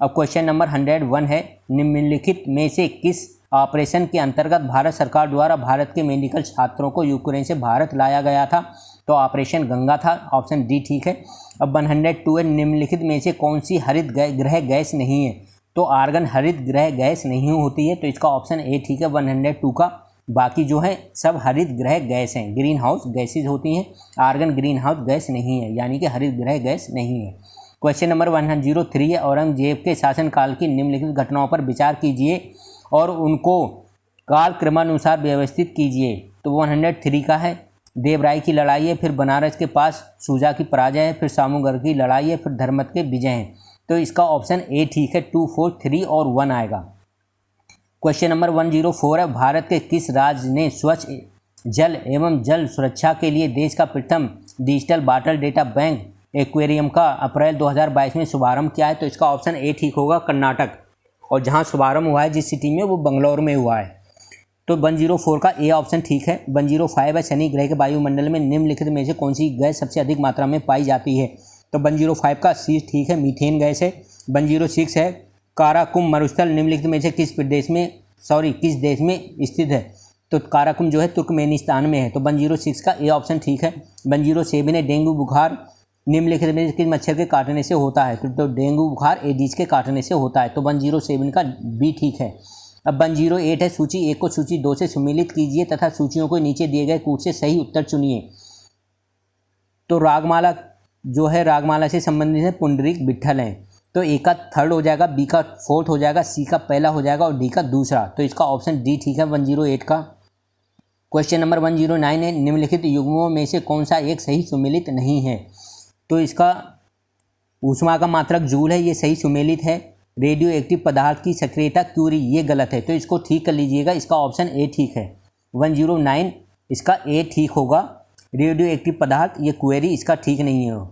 अब क्वेश्चन नंबर 101 है, निम्नलिखित में से किस ऑपरेशन के अंतर्गत भारत सरकार द्वारा भारत के मेडिकल छात्रों को यूक्रेन से भारत लाया गया था? तो ऑपरेशन गंगा था। ऑप्शन डी ठीक है। अब 102 है, निम्नलिखित में से कौन सी हरित गृह गैस नहीं है? तो आर्गन हरित गृह गैस नहीं होती है। तो इसका ऑप्शन ए ठीक है 102 का। बाकी जो है सब हरित गृह गैस हैं, ग्रीन हाउस गैसेज होती हैं। आर्गन ग्रीन हाउस गैस नहीं है, यानी कि हरित गृह गैस नहीं है। क्वेश्चन नंबर 103 है, औरंगजेब के शासनकाल की निम्नलिखित घटनाओं पर विचार कीजिए और उनको काल क्रमानुसार व्यवस्थित कीजिए। तो 103 का है, देवराय की लड़ाई है, फिर बनारस के पास सूजा की पराजय है, फिर सामूगढ़ की लड़ाई है, फिर धर्मत के विजय हैं। तो इसका ऑप्शन ए ठीक है, 2, 4, 3 और 1 आएगा। क्वेश्चन नंबर 104 है, भारत के किस राज्य ने स्वच्छ जल एवं जल सुरक्षा के लिए देश का प्रथम digital water data bank aquarium का अप्रैल 2022 में शुभारंभ किया है? तो इसका ऑप्शन ए ठीक होगा, कर्नाटक। और जहां शुभारंभ हुआ है जिस सिटी में, वो बंगलौर में हुआ है। तो 104 का ए ऑप्शन ठीक है। 105 है, शनि ग्रह के वायुमंडल में निम्नलिखित में से कौन सी गैस सबसे अधिक मात्रा में पाई जाती है? तो 105 का सी ठीक है, मीथेन गैस है। 106 है, काराकुम मरुस्थल निम्नलिखित में से किस देश में स्थित है? तो काराकुम जो है तुर्कमेनिस्तान में है। तो 106 का ए ऑप्शन ठीक है। 107 है डेंगू बुखार निम्नलिखित में किस मच्छर के काटने से होता है? तो डेंगू बुखार एडीज के काटने से होता है। तो 107 का बी ठीक है। अब 108 है सूची 1 को सूची 2 से सम्मिलित कीजिए तथा सूचियों को नीचे दिए गए कूट से सही उत्तर चुनिए। तो रागमाला जो है रागमाला से संबंधित है पुंडरीक विट्ठल है। तो ए का थर्ड हो जाएगा, बी का फोर्थ हो जाएगा, सी का पहला हो जाएगा और डी का दूसरा। तो इसका ऑप्शन डी ठीक है 108 का। क्वेश्चन नंबर 109 है निम्नलिखित युग्मों में से कौन सा एक सही सुमेलित नहीं है? तो इसका ऊष्मा का मात्रक जूल है, ये सही सुमेलित है। रेडियो एक्टिव पदार्थ की सक्रियता क्यूरी, ये गलत है। तो इसको ठीक कर लीजिएगा, इसका ऑप्शन ए ठीक है। 109 इसका ए ठीक होगा। रेडियो एक्टिव पदार्थ ये क्वेरी इसका ठीक नहीं है।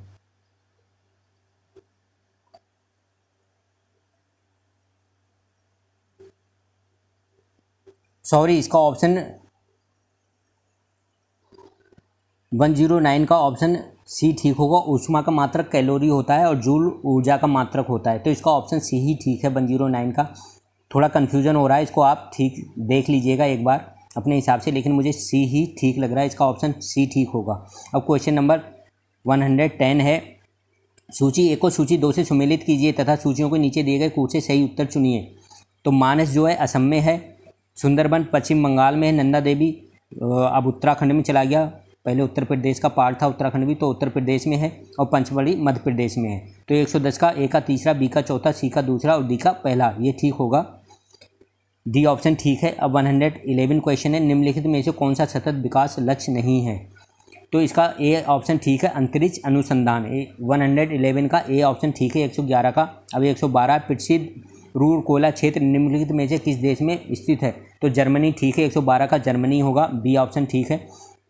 सॉरी, इसका ऑप्शन 109 का ऑप्शन सी ठीक होगा। ऊष्मा का मात्रक कैलोरी होता है और जूल ऊर्जा का मात्रक होता है। तो इसका ऑप्शन सी ही ठीक है 109 का। थोड़ा कन्फ्यूजन हो रहा है, इसको आप ठीक देख लीजिएगा एक बार अपने हिसाब से, लेकिन मुझे सी ही ठीक लग रहा है। इसका ऑप्शन सी ठीक होगा। अब क्वेश्चन नंबर 110 है सूची 1 को सूची 2 से सम्मिलित कीजिए तथा सूचियों को नीचे दिए गए कूट से सही उत्तर चुनिए। तो मानस जो है असम में है, सुंदरबन पश्चिम बंगाल में है, नंदा देवी अब उत्तराखंड में चला गया, पहले उत्तर प्रदेश का पार्ट था उत्तराखंड भी, तो उत्तर प्रदेश में है, और पंचमढ़ी मध्य प्रदेश में है। तो 110 का ए का तीसरा, बी का चौथा, सी का दूसरा और डी का पहला, ये ठीक होगा। डी ऑप्शन ठीक है। अब 111 क्वेश्चन है निम्नलिखित में से कौन सा सतत विकास लक्ष्य नहीं है? तो इसका ए ऑप्शन ठीक है अंतरिक्ष अनुसंधान। 111 का ए ऑप्शन ठीक है। 111 का अब 112 प्रसिद्ध रूर कोयला क्षेत्र निम्नलिखित में से किस देश में स्थित है? तो जर्मनी ठीक है। 112 का जर्मनी होगा, बी ऑप्शन ठीक है।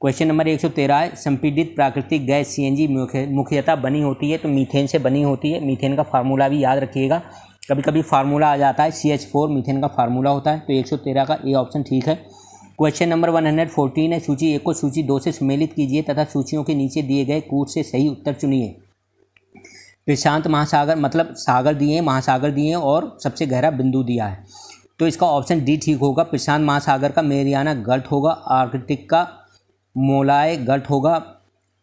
क्वेश्चन नंबर 113 है संपीड़ित प्राकृतिक गैस सीएनजी मुख्यतः बनी होती है तो मीथेन से बनी होती है। मीथेन का फार्मूला भी याद रखिएगा, कभी कभी फार्मूला आ जाता है, CH4 मीथेन का फार्मूला होता है। तो 113 का ए ऑप्शन ठीक है। क्वेश्चन नंबर 114 है सूची 1 को सूची 2 से सम्मिलित कीजिए तथा सूचियों के नीचे दिए गए कूट से सही उत्तर चुनिए। प्रशांत महासागर मतलब सागर दिए, महासागर दिए और सबसे गहरा बिंदु दिया है। तो इसका ऑप्शन डी ठीक होगा। प्रशांत महासागर का मेरियाना गर्त होगा, आर्कटिक का मोलाय गर्त होगा,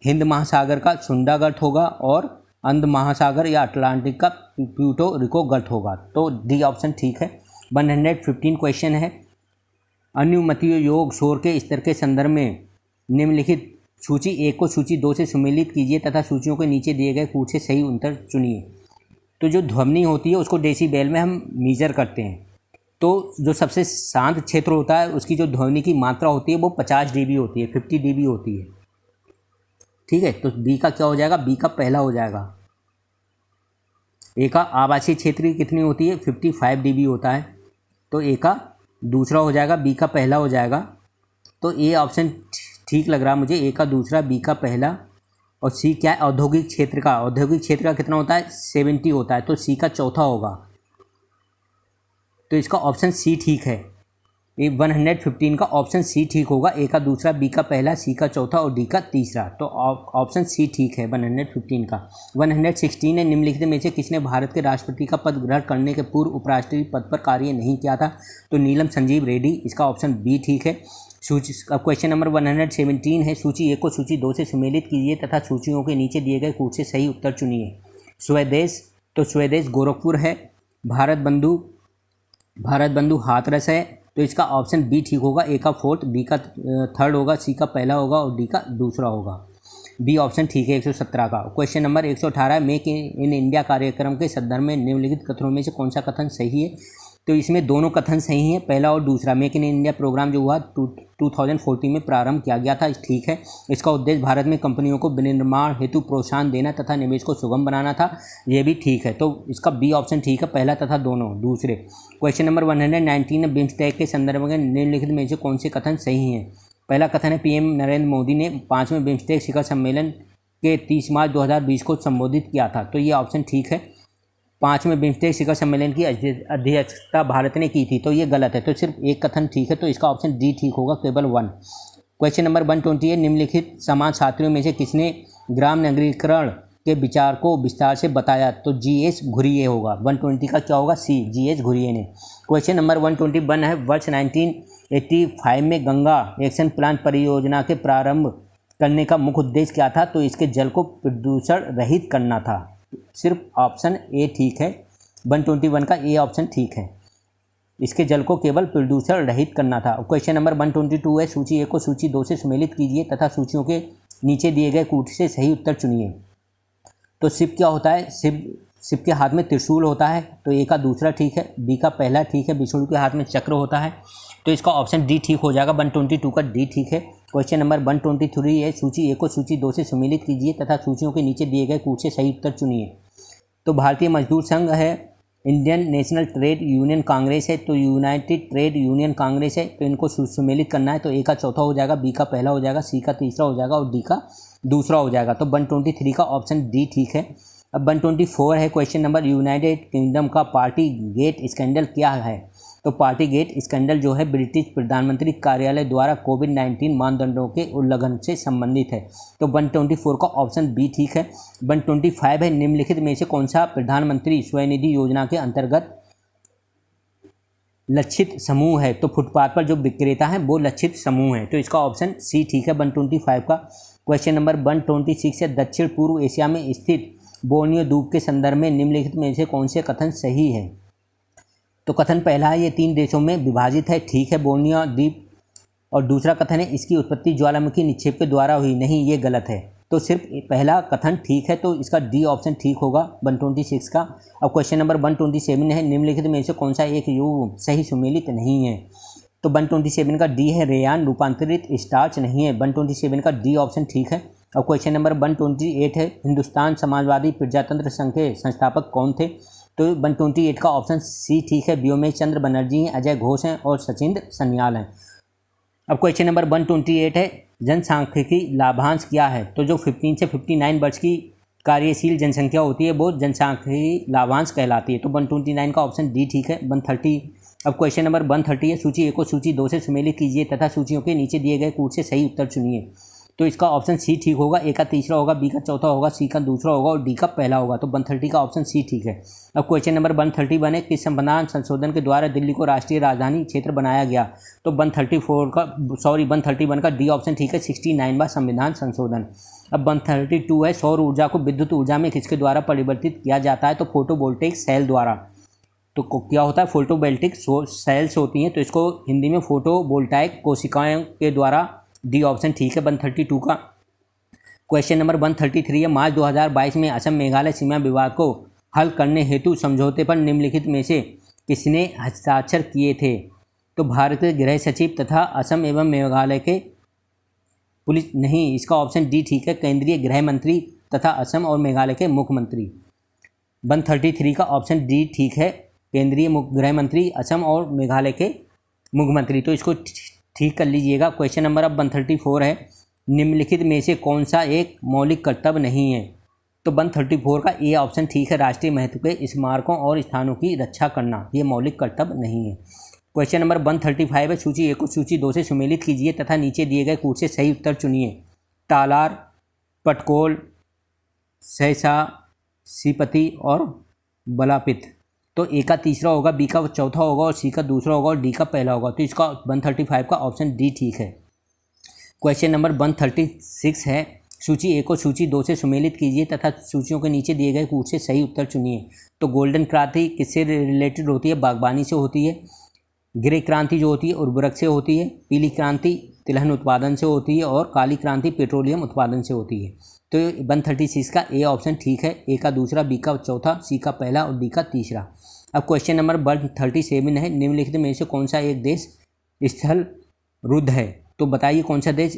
हिंद महासागर का सुंडा गर्त होगा और अंध महासागर या अटलांटिक का प्यूर्टो रिको गर्त होगा। तो डी ऑप्शन ठीक है। 115 क्वेश्चन है अनुमतीय योग शोर के स्तर के संदर्भ में निम्नलिखित सूची 1 को सूची 2 से सम्मिलित कीजिए तथा सूचियों के नीचे दिए गए कूट से सही उत्तर चुनिए। तो जो ध्वनि होती है उसको डेसीबेल में हम मीजर करते हैं। तो जो सबसे शांत क्षेत्र होता है उसकी जो ध्वनि की मात्रा होती है वो 50 dB होती है, 50 dB होती है। ठीक है, तो बी का क्या हो जाएगा? बी का पहला हो जाएगा। ए का आवासीय क्षेत्र की कितनी होती है? 55 dB होता है। तो ए का दूसरा हो जाएगा, बी का पहला हो जाएगा। तो ए ऑप्शन ठीक लग रहा है मुझे, ए का दूसरा, बी का पहला। और सी क्या है? औद्योगिक क्षेत्र का। औद्योगिक क्षेत्र का कितना होता है? 70 होता है। तो सी का चौथा होगा। तो इसका ऑप्शन सी ठीक है। ये 115 का ऑप्शन सी ठीक होगा। ए का दूसरा, बी का पहला, सी का चौथा और डी का तीसरा। तो ऑप्शन सी ठीक है 115 का। 116 है निम्नलिखित में से किसने भारत के राष्ट्रपति का पद ग्रहण करने के पूर्व उपराष्ट्रपति पद पर कार्य नहीं किया था? तो नीलम संजीव रेड्डी, इसका ऑप्शन बी ठीक है। क्वेश्चन नंबर 117 है सूची 1 को सूची 2 से सम्मिलित कीजिए तथा सूचियों के नीचे दिए गए कूट से सही उत्तर चुनिए। स्वदेश, तो स्वदेश गोरखपुर है। भारत बंधु हाथरस है। तो इसका ऑप्शन बी ठीक होगा। ए का फोर्थ, बी का थर्ड होगा, सी का पहला होगा और डी का दूसरा होगा। बी ऑप्शन ठीक है 117 का। Question number 118 make in India कार्यक्रम के संदर्भ में निम्नलिखित कथनों में से कौन सा कथन सही है? तो इसमें दोनों कथन सही हैं, पहला और दूसरा। मेक इन इंडिया प्रोग्राम जो हुआ 2014 में प्रारंभ किया गया था, ठीक है। इसका उद्देश्य भारत में कंपनियों को विनिर्माण हेतु प्रोत्साहन देना तथा निवेश को सुगम बनाना था, ये भी ठीक है। तो इसका बी ऑप्शन ठीक है, पहला तथा दोनों दूसरे। क्वेश्चन नंबर 119 बिम्स्टेक के संदर्भ में निम्नलिखित में से कौन से कथन सही हैं? पहला कथन है पीएम नरेंद्र मोदी ने 5वें बिम्स्टेक शिखर सम्मेलन के 30 मार्च 2020 को संबोधित किया था, तो ये ऑप्शन ठीक है। 5वें बिम्स्टेक शिखर सम्मेलन की अध्यक्षता भारत ने की थी, तो ये गलत है। तो सिर्फ एक कथन ठीक है, तो इसका ऑप्शन डी ठीक होगा, केवल 1। क्वेश्चन नंबर 120 है निम्नलिखित समाज छात्रियों में से किसने ग्राम नगरीकरण के विचार को विस्तार से बताया? तो GS घुरिये होगा। 120 का क्या होगा? C, GS घुरिये ने। क्वेश्चन नंबर 121 है, वर्ष 1985 में गंगा एक्शन प्लान परियोजना के प्रारंभ करने का मुख्य उद्देश्य क्या था? तो इसके जल को प्रदूषण रहित करना था। सिर्फ ऑप्शन ए ठीक है, 121 का ए ऑप्शन ठीक है, इसके जल को केवल प्रदूषण रहित करना था। क्वेश्चन नंबर 122 है, सूची ए को सूची 2 से सुमेलित कीजिए तथा सूचियों के नीचे दिए गए कूट से सही उत्तर चुनिए। तो शिव क्या होता है? शिव के हाथ में त्रिशूल होता है, तो ए का दूसरा ठीक है, बी का पहला ठीक है, विष्णु के हाथ में चक्र होता है, तो इसका ऑप्शन डी ठीक हो जाएगा। 122 का डी ठीक है। क्वेश्चन नंबर 123 है, सूची ए को सूची 2 से सुमेलित कीजिए तथा सूचियों के नीचे दिए गए कूट से सही उत्तर चुनिए। तो भारतीय मजदूर संघ है, Indian national trade union Congress है, तो यूनाइटेड ट्रेड यूनियन कांग्रेस है, तो इनको सुमेलित करना है, तो ए का चौथा हो जाएगा, बी का पहला हो जाएगा, सी का तीसरा हो जाएगा और डी का दूसरा हो जाएगा। तो 123 का ऑप्शन डी ठीक है। अब 124 है क्वेश्चन नंबर, यूनाइटेड किंगडम का पार्टी गेट स्कैंडल क्या है? तो पार्टी गेट स्कैंडल जो है ब्रिटिश प्रधानमंत्री कार्यालय द्वारा कोविड-19 मानदंडों के उल्लंघन से संबंधित है। तो 124 का ऑप्शन बी ठीक है। 125 है, निम्नलिखित में से कौन सा प्रधानमंत्री स्वनिधि योजना के अंतर्गत लक्षित समूह है? तो फुटपाथ पर जो विक्रेता हैं वो लक्षित समूह है, तो इसका ऑप्शन सी ठीक है 125 का। क्वेश्चन नंबर 126 है, दक्षिण पूर्व एशिया में स्थित बोर्नियो द्वीप के संदर्भ में निम्नलिखित में से कौन से कथन सही है? तो कथन पहला है, ये 3 देशों में विभाजित है, ठीक है, बोर्नियो द्वीप। और दूसरा कथन है, इसकी उत्पत्ति ज्वालामुखी निक्षेप के द्वारा हुई, नहीं, ये गलत है। तो सिर्फ पहला कथन ठीक है, तो इसका डी ऑप्शन ठीक होगा 126 का। अब क्वेश्चन नंबर 127 है, निम्नलिखित में से कौन सा एक युग सही सुमेलित नहीं है? तो 127 का डी है, रेयान रूपांतरित स्टार्च नहीं है, 127 का डी ऑप्शन ठीक है। अब क्वेश्चन नंबर 128 है, हिंदुस्तान समाजवादी प्रजातंत्र संघ के संस्थापक कौन थे? तो 128 का ऑप्शन सी ठीक है, व्योमेश चंद्र बनर्जी हैं, अजय घोष हैं और सचिंद्र सन्याल हैं। अब क्वेश्चन नंबर 128 है, जनसांख्यिकी लाभांश क्या है? तो जो 15 से 59 वर्ष की कार्यशील जनसंख्या होती है वो जनसांख्यिकी लाभांश कहलाती है, तो 129 का ऑप्शन डी ठीक है। 130। अब क्वेश्चन नंबर 130 है, सूची ए को सूची 2 से सुमेलित कीजिए तथा सूचियों के नीचे दिए गए कूट से सही उत्तर चुनिए। तो इसका ऑप्शन सी ठीक होगा, ए का तीसरा होगा, बी का चौथा होगा, सी का दूसरा होगा और डी का पहला होगा, तो 130 का ऑप्शन सी ठीक है। अब क्वेश्चन नंबर 131 है, किस संविधान संशोधन के द्वारा दिल्ली को राष्ट्रीय राजधानी क्षेत्र बनाया गया? तो 131 का डी ऑप्शन ठीक है, 69वां संविधान संशोधन। अब 132 है, सौर ऊर्जा को विद्युत ऊर्जा में किसके द्वारा परिवर्तित किया जाता है? तो फोटोवोल्टेइक सेल द्वारा। तो क्या होता है? फोटोवोल्टेइक सेल्स होती हैं, तो इसको हिंदी में फोटोवोल्टाइक कोशिकाओं के द्वारा, डी ऑप्शन ठीक है 132 का। क्वेश्चन नंबर 133 है, मार्च 2022 में असम मेघालय सीमा विवाद को हल करने हेतु समझौते पर निम्नलिखित में से किसने हस्ताक्षर किए थे? तो भारत के गृह सचिव तथा असम एवं मेघालय के पुलिस, नहीं, इसका ऑप्शन डी ठीक है, केंद्रीय गृह मंत्री तथा असम और मेघालय के मुख्यमंत्री। 133 का ऑप्शन डी ठीक है, केंद्रीय गृह मंत्री, असम और मेघालय के मुख्यमंत्री, तो इसको ठीक कर लीजिएगा। क्वेश्चन नंबर अब 134 है, निम्नलिखित में से कौन सा एक मौलिक कर्तव्य नहीं है? तो 134 का ए ऑप्शन ठीक है, राष्ट्रीय महत्व के स्मारकों और स्थानों की रक्षा करना, ये मौलिक कर्तव्य नहीं है। क्वेश्चन नंबर 135 है, सूची ए को सूची 2 से सुमेलित कीजिए तथा नीचे दिए गए कूट से सही उत्तर चुनिए। तालार, पटकोल, सहसा, सीपति और बलापित। तो ए का तीसरा होगा, बी का चौथा होगा और सी का दूसरा होगा और डी का पहला होगा, तो इसका 135 का ऑप्शन डी ठीक है। क्वेश्चन नंबर 136 है, सूची ए को सूची 2 से सुमेलित कीजिए तथा सूचियों के नीचे दिए गए कूट से सही उत्तर चुनिए। तो गोल्डन क्रांति किससे रिलेटेड होती है? बागवानी से होती है। ग्रे क्रांति जो होती है उर्वरक से होती है। पीली क्रांति तिलहन उत्पादन से होती है और काली क्रांति पेट्रोलियम उत्पादन से होती है। तो 136 का ए ऑप्शन ठीक है, ए का दूसरा, बी का चौथा, सी का पहला और डी का तीसरा। अब क्वेश्चन नंबर 137 है, निम्नलिखित में से कौन सा एक देश स्थल रुद्ध है? तो बताइए कौन सा देश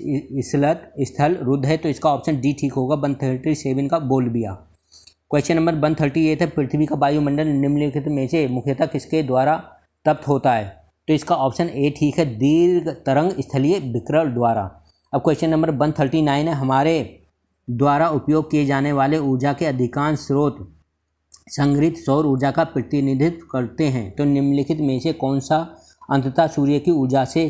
स्थल रुद्ध है? तो इसका ऑप्शन डी ठीक होगा, 137 का बोल्विया। क्वेश्चन नंबर 138 है, पृथ्वी का वायुमंडल निम्नलिखित में से मुख्यतः किसके द्वारा तप्त होता है? तो इसका ऑप्शन ए ठीक है, दीर्घ तरंग स्थलीय विकिरण द्वारा। अब क्वेश्चन नंबर 139 है, हमारे द्वारा उपयोग किए जाने वाले ऊर्जा के अधिकांश स्रोत संग्रहित सौर ऊर्जा का प्रतिनिधित्व करते हैं। तो निम्नलिखित में से कौन सा अंततः सूर्य की ऊर्जा से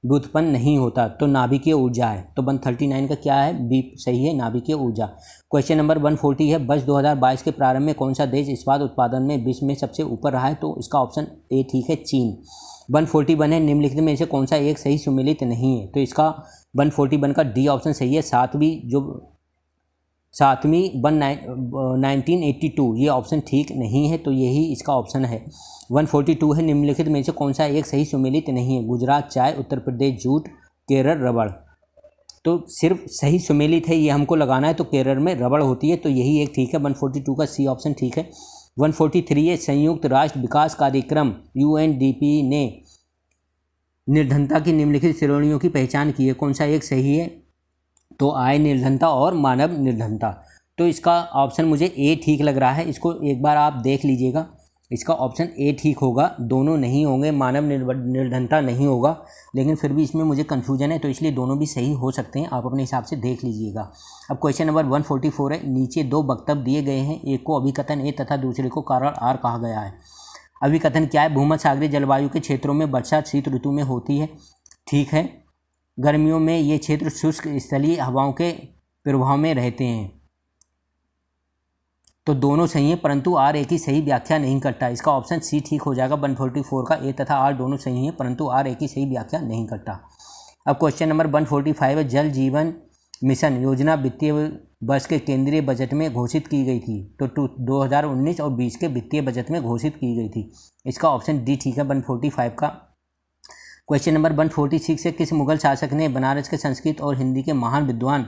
व्युत्पन्न नहीं होता, तो नाभिकीय ऊर्जा है। तो 139 का क्या है, बी सही है, नाभिकीय ऊर्जा। क्वेश्चन नंबर 140 है, वर्ष 2022 के प्रारंभ में कौन सा देश इस्पात उत्पादन में विश्व में सबसे ऊपर रहा है? तो इसका ऑप्शन ए ठीक है, चीन। 141 है, निम्नलिखित में से कौन सा एक सही सुमेलित नहीं है? तो इसका 141 का डी ऑप्शन सही है, सातवीं 1982, ये ऑप्शन ठीक नहीं है, तो यही इसका ऑप्शन है। 142 है, निम्नलिखित में से कौन सा एक सही सुमेलित नहीं है? गुजरात चाय, उत्तर प्रदेश जूट, केरल रबड़। तो सिर्फ सही सुमेलित है ये हमको लगाना है, तो केरल में रबड़ होती है, तो यही एक ठीक है। 142 का सी ऑप्शन ठीक है। 143 है, संयुक्त राष्ट्र विकास कार्यक्रम UNDP ने निर्धनता की निम्नलिखित श्रेणियों की पहचान की है, कौन सा एक सही है? तो आय निर्धनता और मानव निर्धनता। तो इसका ऑप्शन मुझे ए ठीक लग रहा है, इसको एक बार आप देख लीजिएगा, इसका ऑप्शन ए ठीक होगा, दोनों नहीं होंगे, मानव निर्धनता नहीं होगा, लेकिन फिर भी इसमें मुझे कन्फ्यूजन है, तो इसलिए दोनों भी सही हो सकते हैं, आप अपने हिसाब से देख लीजिएगा। अब क्वेश्चन नंबर 144 है, नीचे दो वक्तव्य दिए गए हैं, एक को अभिकथन ए तथा दूसरे को कारण आर कहा गया है। अभिकथन क्या है? भूमध्यसागरीय जलवायु के क्षेत्रों में वर्षा शीत ऋतु में होती है, ठीक है। गर्मियों में ये क्षेत्र शुष्क स्थलीय हवाओं के प्रभाव में रहते हैं, तो दोनों सही हैं, परंतु आर ए की सही व्याख्या नहीं करता, इसका ऑप्शन सी ठीक हो जाएगा। 144 का ए तथा आर दोनों सही हैं, परंतु आर ए की सही व्याख्या नहीं करता। अब क्वेश्चन नंबर 145 है, जल जीवन मिशन योजना वित्तीय वर्ष के केंद्रीय बजट में घोषित की गई थी, तो 2019 और 20 के वित्तीय बजट में घोषित की गई थी, इसका ऑप्शन डी ठीक है 145 का। क्वेश्चन नंबर 146 है, किस मुगल शासक ने बनारस के संस्कृत और हिंदी के महान विद्वान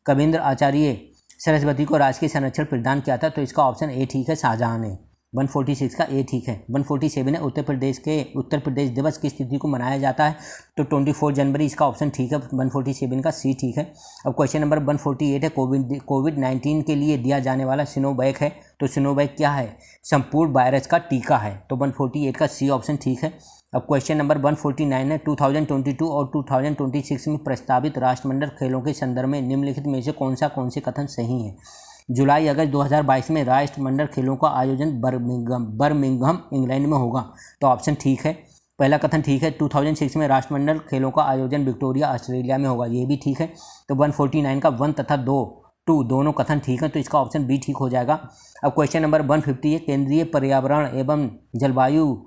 कविंद्र आचार्य सरस्वती को राजकीय संरक्षण प्रदान किया था? तो इसका ऑप्शन ए ठीक है, शाहजहां ने। 146 का ए ठीक है। 147 है, उत्तर प्रदेश दिवस किस तिथि को मनाया जाता है? तो 24 जनवरी, इसका ऑप्शन ठीक है। 147 का सी ठीक है। अब क्वेश्चन नंबर 148 है, कोविड-19 के लिए दिया जाने वाला सिनोवैक है, तो सिनोवैक क्या है? संपूर्ण वायरस का टीका है, तो 148 का सी ऑप्शन ठीक है। अब क्वेश्चन नंबर 149 है, 2022 और 2026 में प्रस्तावित राष्ट्रमंडल खेलों के संदर्भ में निम्नलिखित में से कौन से कथन सही है? जुलाई अगस्त 2022 में राष्ट्रमंडल खेलों का आयोजन बर्मिंघम इंग्लैंड में होगा, तो ऑप्शन ठीक है, पहला कथन ठीक है। 2006 में राष्ट्रमंडल खेलों का आयोजन विक्टोरिया ऑस्ट्रेलिया में होगा, ये भी ठीक है। तो 149 का 1 तथा 2 दोनों कथन ठीक है, तो इसका ऑप्शन बी ठीक हो जाएगा। अब क्वेश्चन नंबर 150 है, केंद्रीय पर्यावरण एवं जलवायु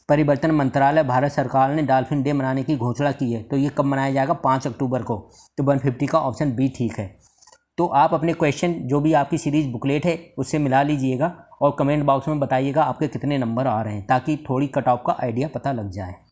परिवर्तन मंत्रालय भारत सरकार ने डॉल्फिन डे मनाने की घोषणा की है, तो ये कब मनाया जाएगा? 5 अक्टूबर को, तो 150 का ऑप्शन बी ठीक है। तो आप अपने क्वेश्चन जो भी आपकी सीरीज़ बुकलेट है उससे मिला लीजिएगा और कमेंट बॉक्स में बताइएगा आपके कितने नंबर आ रहे हैं, ताकि थोड़ी कट ऑफ का आइडिया पता लग जाए।